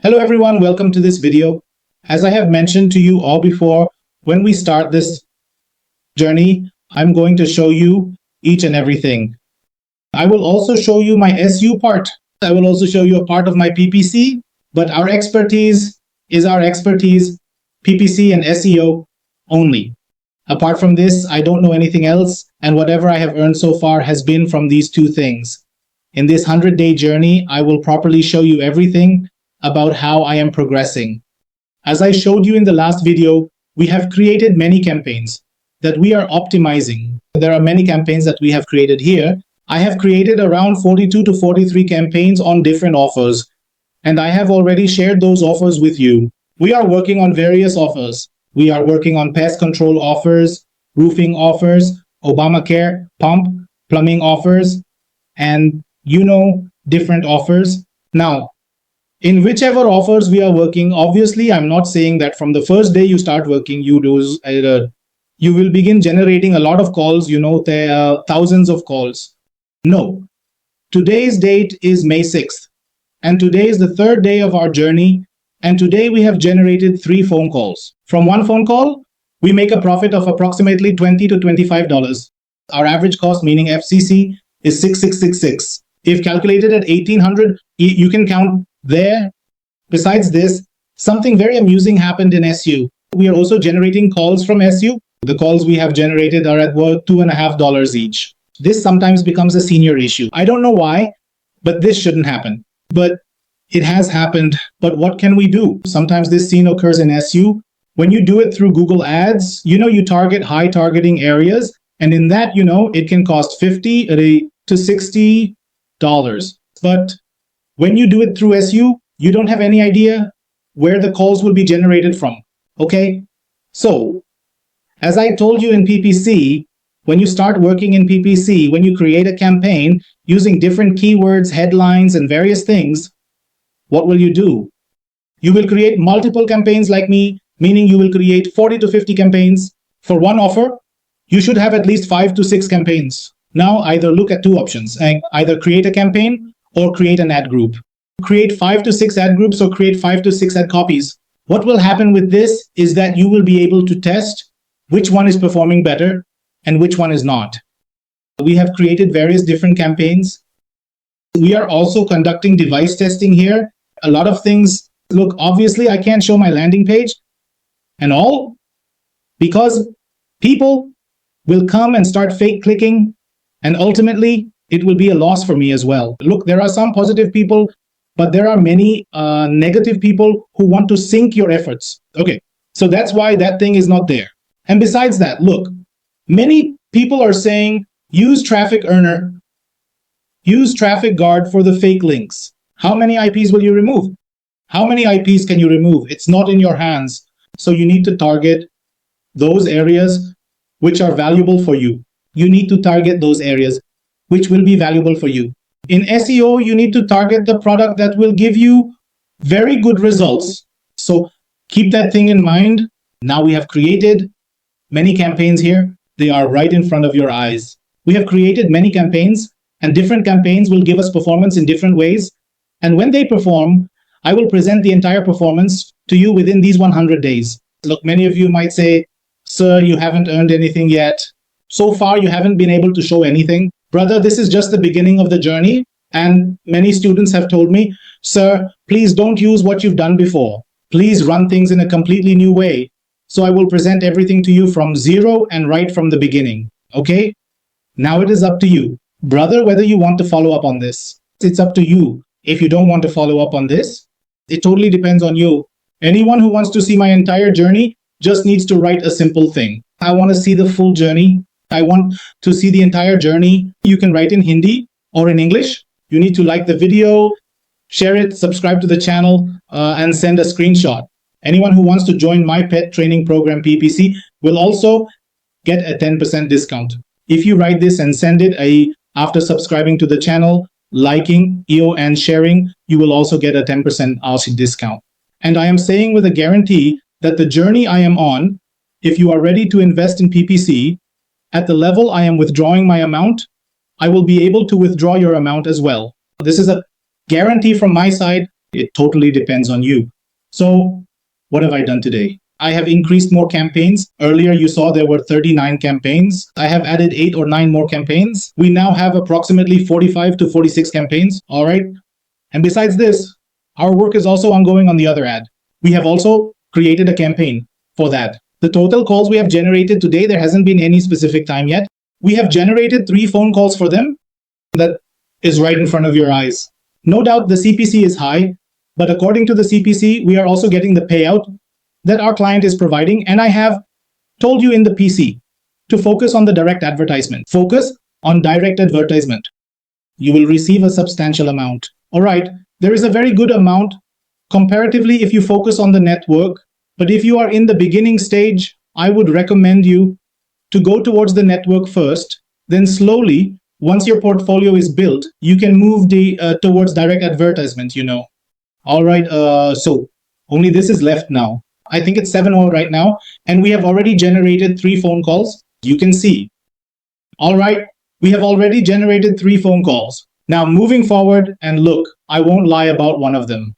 Hello everyone, welcome to this video. As I have mentioned to you all before, when we start this journey, I'm going to show you each and everything. I will also show you my SEO part. I will also show you a part of my PPC, but our expertise is our expertise, PPC and SEO only. Apart from this, I don't know anything else, and whatever I have earned so far has been from these two things. In this 100-day journey, I will properly show you everything about how I am progressing. As I showed you in the last video, we have created many campaigns that we are optimizing. There are many campaigns that we have created here. I have created around 42 to 43 campaigns on different offers, and I have already shared those offers with you. We are working on various offers. We are working on pest control offers, roofing offers, Obamacare, pump, plumbing offers, and different offers. Now, in whichever offers we are working, obviously, I'm not saying that from the first day you start working, you will begin generating a lot of calls, there are thousands of calls. No. Today's date is May 6th, and today is the third day of our journey, and today we have generated 3 phone calls. From one phone call, we make a profit of approximately $20 to $25. Our average cost, meaning FCC, is $6,666. If calculated at 1800, you can count there. Besides this, something very amusing happened in SEO. We are also generating calls from SEO. The calls we have generated are at worth $2.50 each. This sometimes becomes a senior issue. I don't know why, but this shouldn't happen. But it has happened. But what can we do? Sometimes this scene occurs in SEO. When you do it through Google Ads, you target high targeting areas. And in that, it can cost $50 to $60. But when you do it through SEO, you don't have any idea where the calls will be generated from. Okay? So, as I told you in PPC, when you start working in PPC, when you create a campaign using different keywords, headlines, and various things, what will you do? You will create multiple campaigns like me, meaning you will create 40 to 50 campaigns. For one offer, you should have at least 5 to 6 campaigns. Now, either look at two options, and either create a campaign or create an ad group. Create 5 to 6 ad groups or create 5 to 6 ad copies. What will happen with this is that you will be able to test which one is performing better and which one is not. We have created various different campaigns. We are also conducting device testing here. A lot of things. Look, obviously, I can't show my landing page and all because people will come and start fake clicking, and ultimately, it will be a loss for me as well. Look, there are some positive people, but there are many negative people who want to sink your efforts. Okay, so that's why that thing is not there. And besides that, look, many people are saying, use traffic earner, use traffic guard for the fake links. How many IPs will you remove? How many IPs can you remove? It's not in your hands. So you need to target those areas which are valuable for you. You need to target those areas which will be valuable for you. In SEO, you need to target the product that will give you very good results. So keep that thing in mind. Now we have created many campaigns here. They are right in front of your eyes. We have created many campaigns, and different campaigns will give us performance in different ways. And when they perform, I will present the entire performance to you within these 100 days. Look, many of you might say, sir, you haven't earned anything yet. So far, you haven't been able to show anything. Brother, this is just the beginning of the journey. And many students have told me, sir, please don't use what you've done before. Please run things in a completely new way. So I will present everything to you from zero and right from the beginning. Okay? Now it is up to you. Brother, whether you want to follow up on this. It's up to you. If you don't want to follow up on this, it totally depends on you. Anyone who wants to see my entire journey just needs to write a simple thing. I want to see the full journey. I want to see the entire journey. You can write in Hindi or in English. You need to like the video, share it, subscribe to the channel, and send a screenshot. Anyone who wants to join my pet training program PPC will also get a 10% discount. If you write this and send it after subscribing to the channel, liking, and sharing, you will also get a 10% discount. And I am saying with a guarantee that the journey I am on, if you are ready to invest in PPC, at the level I am withdrawing my amount, I will be able to withdraw your amount as well. This is a guarantee from my side It totally depends on you. So what have I done today? I have increased more campaigns. Earlier you saw there were 39 campaigns. I have added 8 or 9 more campaigns. We now have approximately 45 to 46 campaigns. All right. And besides this, our work is also ongoing on the other ad. We have also created a campaign for that. The total calls we have generated today, there hasn't been any specific time yet. We have generated 3 phone calls for them. That is right in front of your eyes. No doubt the CPC is high, but according to the CPC, we are also getting the payout that our client is providing. And I have told you in the PC to focus on the direct advertisement. Focus on direct advertisement. You will receive a substantial amount. All right, there is a very good amount comparatively if you focus on the network. But if you are in the beginning stage, I would recommend you to go towards the network first. Then slowly, once your portfolio is built, you can move towards direct advertisement, All right, so only this is left now. I think it's 7:00 right now, and we have already generated 3 phone calls. You can see. All right, we have already generated 3 phone calls. Now moving forward, and look, I won't lie about one of them.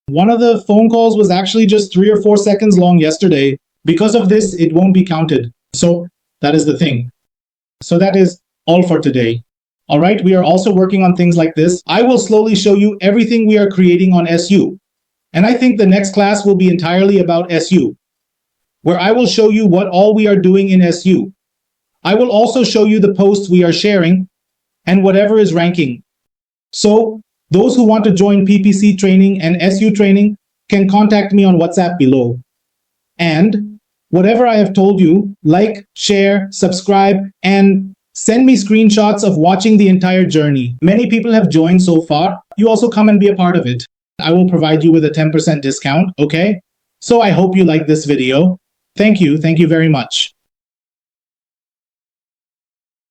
One of the phone calls was actually just 3 or 4 seconds long yesterday. Because of this, it won't be counted. So that is the thing. So that is all for today. All right, we are also working on things like this. I will slowly show you everything we are creating on SU. And I think the next class will be entirely about SU, where I will show you what all we are doing in SU. I will also show you the posts we are sharing and whatever is ranking. So those who want to join PPC training and SU training can contact me on WhatsApp below. And whatever I have told you, like, share, subscribe, and send me screenshots of watching the entire journey. Many people have joined so far. You also come and be a part of it. I will provide you with a 10% discount, okay? So I hope you like this video. Thank you very much.